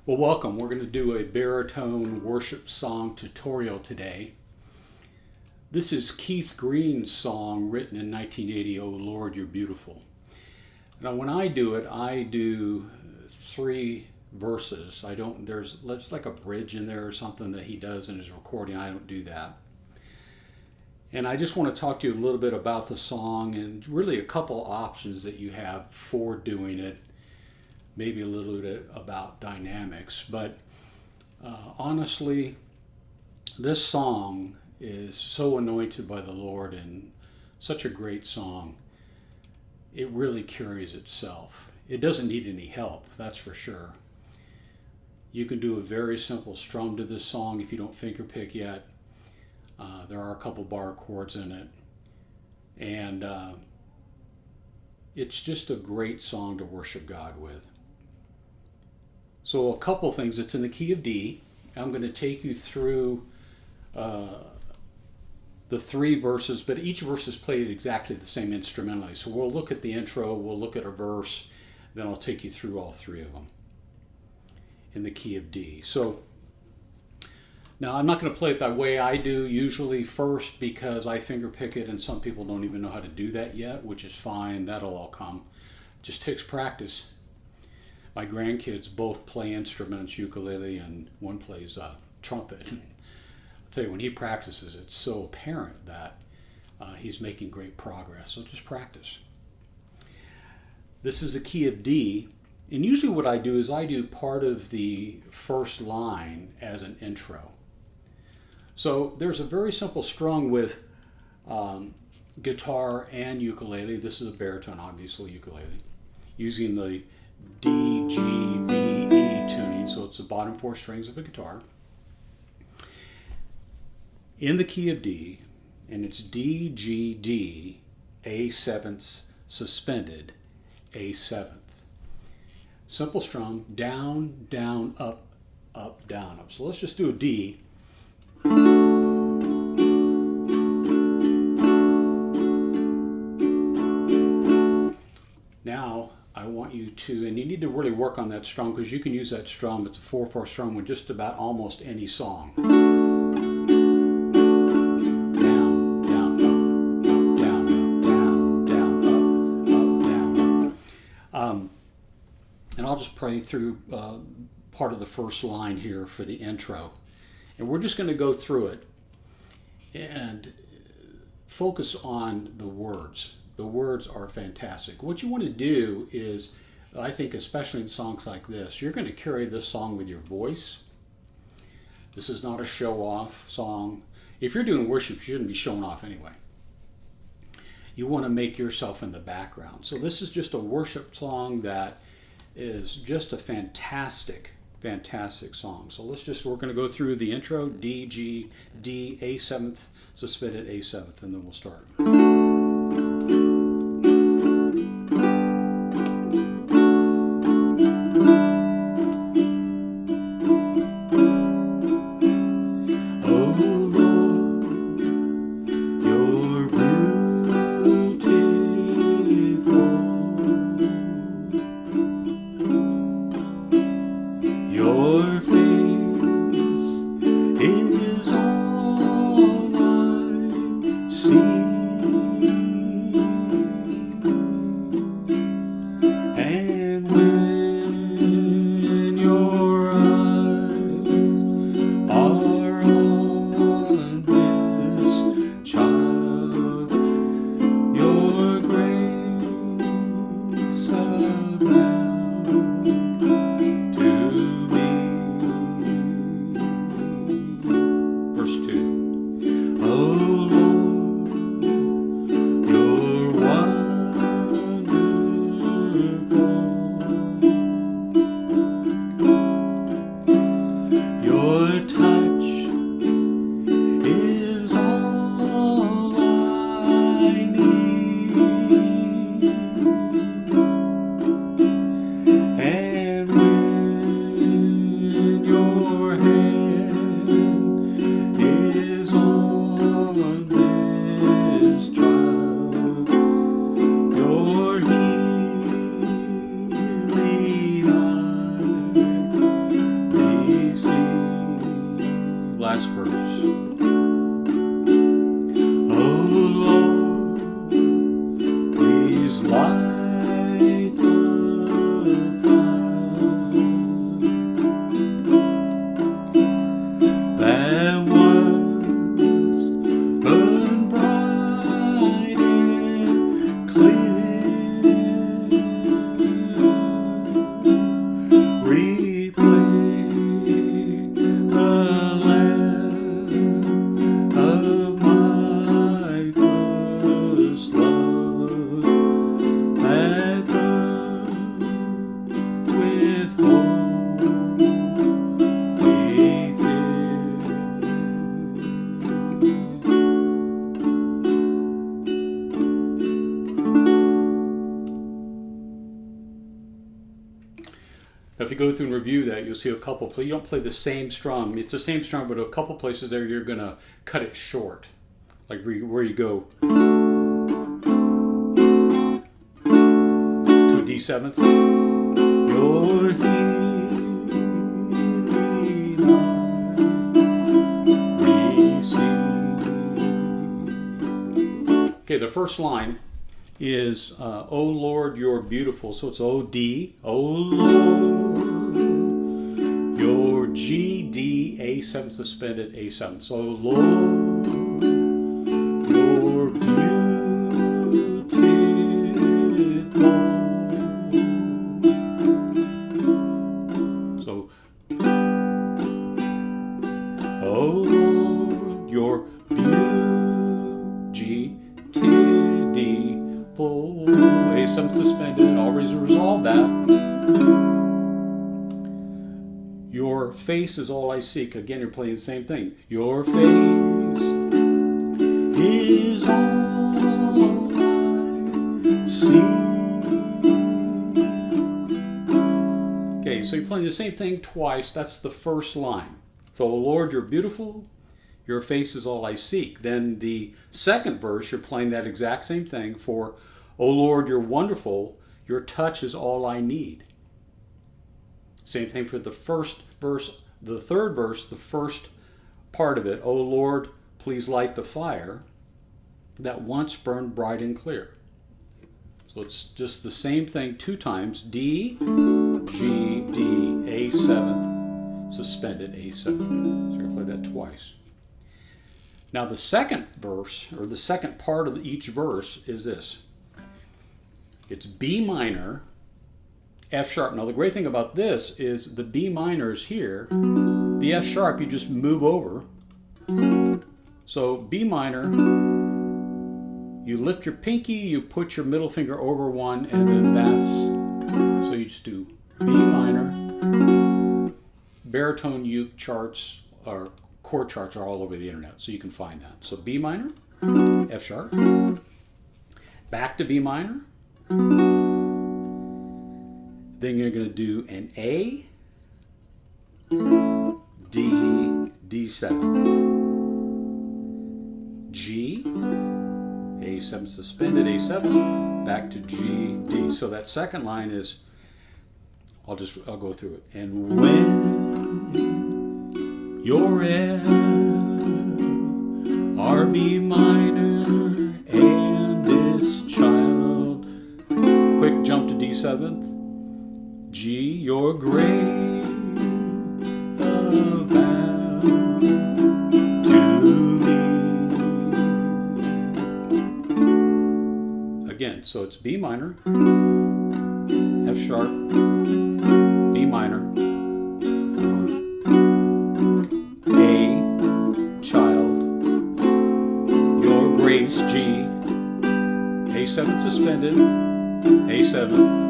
Well, welcome. We're going to do a baritone worship song tutorial today. This is Keith Green's song written in 1980, "Oh Lord, You're Beautiful." Now, when I do it, I do 3 verses. There's like a bridge in there or something that he does in his recording. I don't do that. And I just want to talk to you a little bit about the song and really a couple options that you have for doing it. Maybe a little bit about dynamics, but honestly, this song is so anointed by the Lord and such a great song. It really carries itself. It doesn't need any help, that's for sure. You can do a very simple strum to this song if you don't fingerpick yet. There are a couple bar chords in it, and it's just a great song to worship God with. So a couple things. It's in the key of D. I'm going to take you through the 3 verses, but each verse is played exactly the same instrumentally. So we'll look at the intro, we'll look at a verse, then I'll take you through all 3 of them in the key of D. So now I'm not going to play it the way I do usually first because I fingerpick it and some people don't even know how to do that yet, which is fine. That'll all come. Just takes practice. My grandkids both play instruments, ukulele, and one plays trumpet. I'll tell you, when he practices, it's so apparent that he's making great progress. So just practice. This is the key of D. And usually what I do is I do part of the first line as an intro. So there's a very simple strung with guitar and ukulele. This is a baritone, obviously, ukulele. Using the D, G, B, E tuning, so it's the bottom 4 strings of a guitar. In the key of D, and it's D, G, D, A 7th suspended, A 7th. Simple strum, down, down, up, up, down, up. So let's just do a D. Now, I want you to, and you need to really work on that strum because you can use that strum. It's a 4/4 strum with just about almost any song. Down, down, up, up, down, up, down, down, up, down. And I'll just pray through part of the first line here for the intro. And we're just going to go through it and focus on the words. The words are fantastic. What you want to do is, I think especially in songs like this, you're going to carry this song with your voice. This is not a show-off song. If you're doing worship, you shouldn't be showing off anyway. You want to make yourself in the background. So this is just a worship song that is just a fantastic, fantastic song. So we're going to go through the intro, D, G, D, A 7th, suspended A 7th, and then we'll start. Your face is all I see, and when your eyes are on this child, your grace abounds to me. Verse 2. Oh Lord, you're wonderful. Now, if you go through and review that, you'll see a couple. You don't play the same strum. It's the same strum, but a couple places there you're going to cut it short. Like where you go to a D7th. Your healing receive. Okay, the first line is "O Lord, you're beautiful." So it's O D. O Lord, your G D A7 suspended A7. So Lord, you're beautiful. So O Lord, you're beautiful. G T D. Full A7 suspended, always resolve that. Your face is all I seek. Again, you're playing the same thing. Your face is all I seek. Okay, so you're playing the same thing twice. That's the first line. So, oh Lord, you're beautiful. Your face is all I seek. Then the second verse, you're playing that exact same thing for, O Lord, you're wonderful. Your touch is all I need. Same thing for the first verse, the third verse, the first part of it. O Lord, please light the fire that once burned bright and clear. So it's just the same thing two times. D, G, D, A7, suspended A7. So you're going to play that twice. Now the second verse, or the second part of each verse is this. It's B minor, F sharp. Now the great thing about this is the B minor is here. The F sharp, you just move over. So B minor, you lift your pinky, you put your middle finger over one, and then that's, so you just do B minor. Baritone uke charts or chord charts are all over the internet, so you can find that. So B minor, F sharp, back to B minor. Then you're going to do an A, D, D7, G, A7 suspended, A7, back to G, D. So that second line is, I'll go through it. And when you're F, R, B minor, and this child, quick jump to D7th, G, you're great about to me. Again, so it's B minor, F sharp, B minor, A, child, your grace, G, A7 suspended, A7,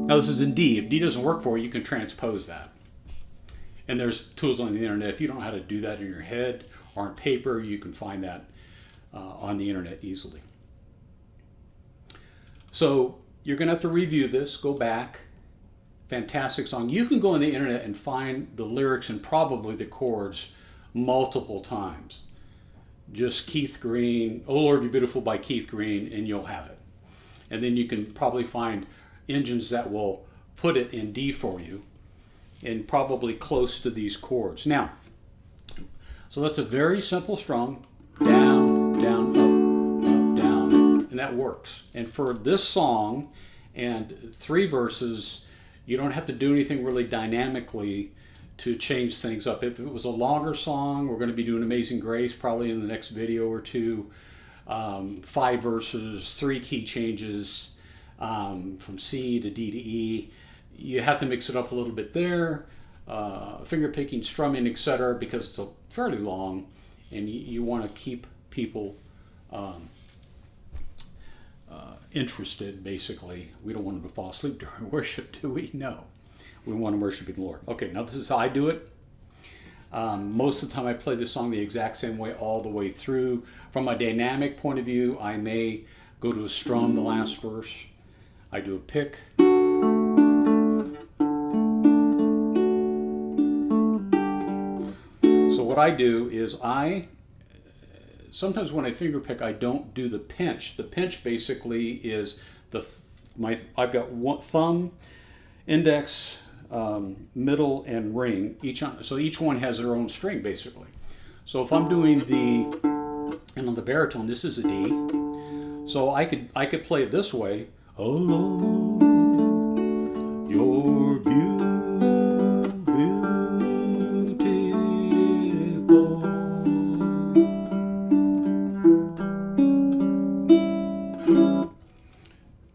Now this is in D. If D doesn't work for you, you can transpose that. And there's tools on the internet. If you don't know how to do that in your head or on paper, you can find that on the internet easily. So you're going to have to review this, go back. Fantastic song. You can go on the internet and find the lyrics and probably the chords multiple times. Just Keith Green, Oh Lord, You're Beautiful by Keith Green, and you'll have it. And then you can probably find engines that will put it in D for you and probably close to these chords. Now, so that's a very simple strum, down, down, up, down, and that works. And for this song and 3 verses, you don't have to do anything really dynamically to change things up. If it was a longer song, we're going to be doing Amazing Grace probably in the next video or two. 5 verses, 3 key changes, from C to D to E. You have to mix it up a little bit there. Finger picking, strumming, etc., because it's fairly long, and you want to keep people interested. Basically, we don't want them to fall asleep during worship, do we? No, we want them worshiping the Lord. Okay, now this is how I do it. Most of the time I play this song the exact same way all the way through. From a dynamic point of view, I may go to a strum the last verse. I do a pick. So what I do is sometimes when I finger pick, I don't do the pinch. The pinch basically is I've got one thumb, index, middle, and ring. So each one has their own string basically. So if I'm doing and on the baritone, this is a D. So I could play it this way. Oh Lord, you're beautiful.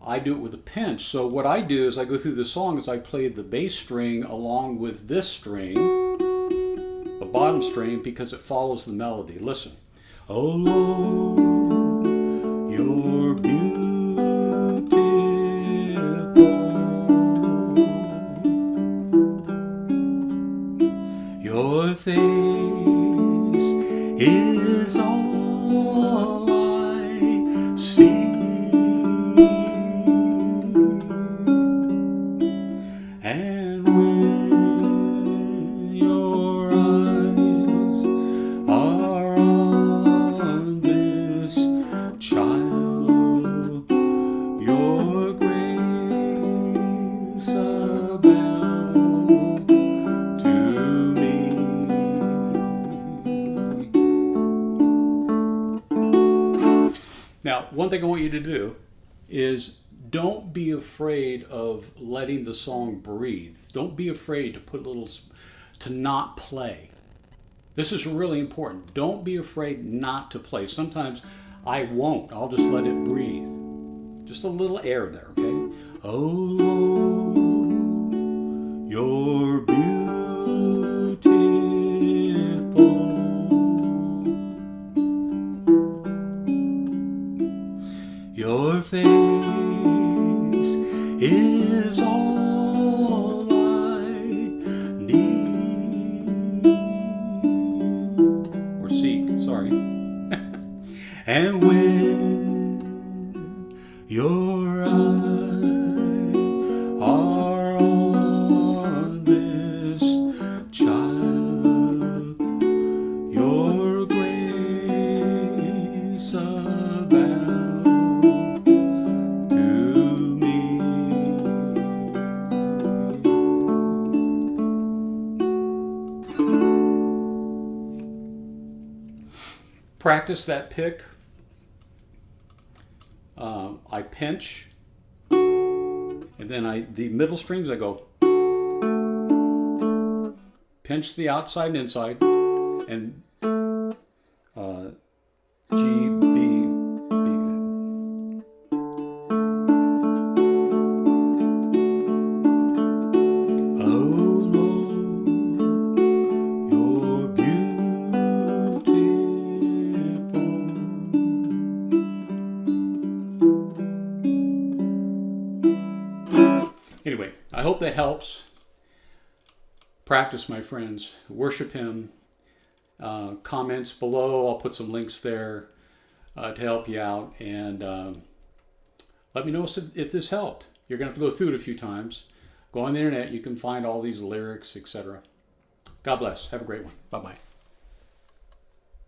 I do it with a pinch. So what I do is I go through the song as I play the bass string along with this string, the bottom string, because it follows the melody. Listen. Oh Lord, you're beautiful. Your face is all I see. And when your eyes are on this child, your grace abound to me. Now, one thing I want you to do is don't be afraid of letting the song breathe. Don't be afraid to not play. This is really important. Don't be afraid not to play. Sometimes I won't. I'll just let it breathe. Just a little air there, okay? Oh Lord, you're beautiful. Your face is all I need, or seek, sorry. And when your eyes are on this child, your grace abound to me. Practice that pick. I pinch, and then the middle strings I go pinch the outside and inside, and G, B, B. Oh Lord, you're beautiful. Anyway, I hope that helps. Practice, my friends. Worship Him. Comments below. I'll put some links there to help you out. And let me know if this helped. You're going to have to go through it a few times. Go on the internet. You can find all these lyrics, etc. God bless. Have a great one. Bye-bye.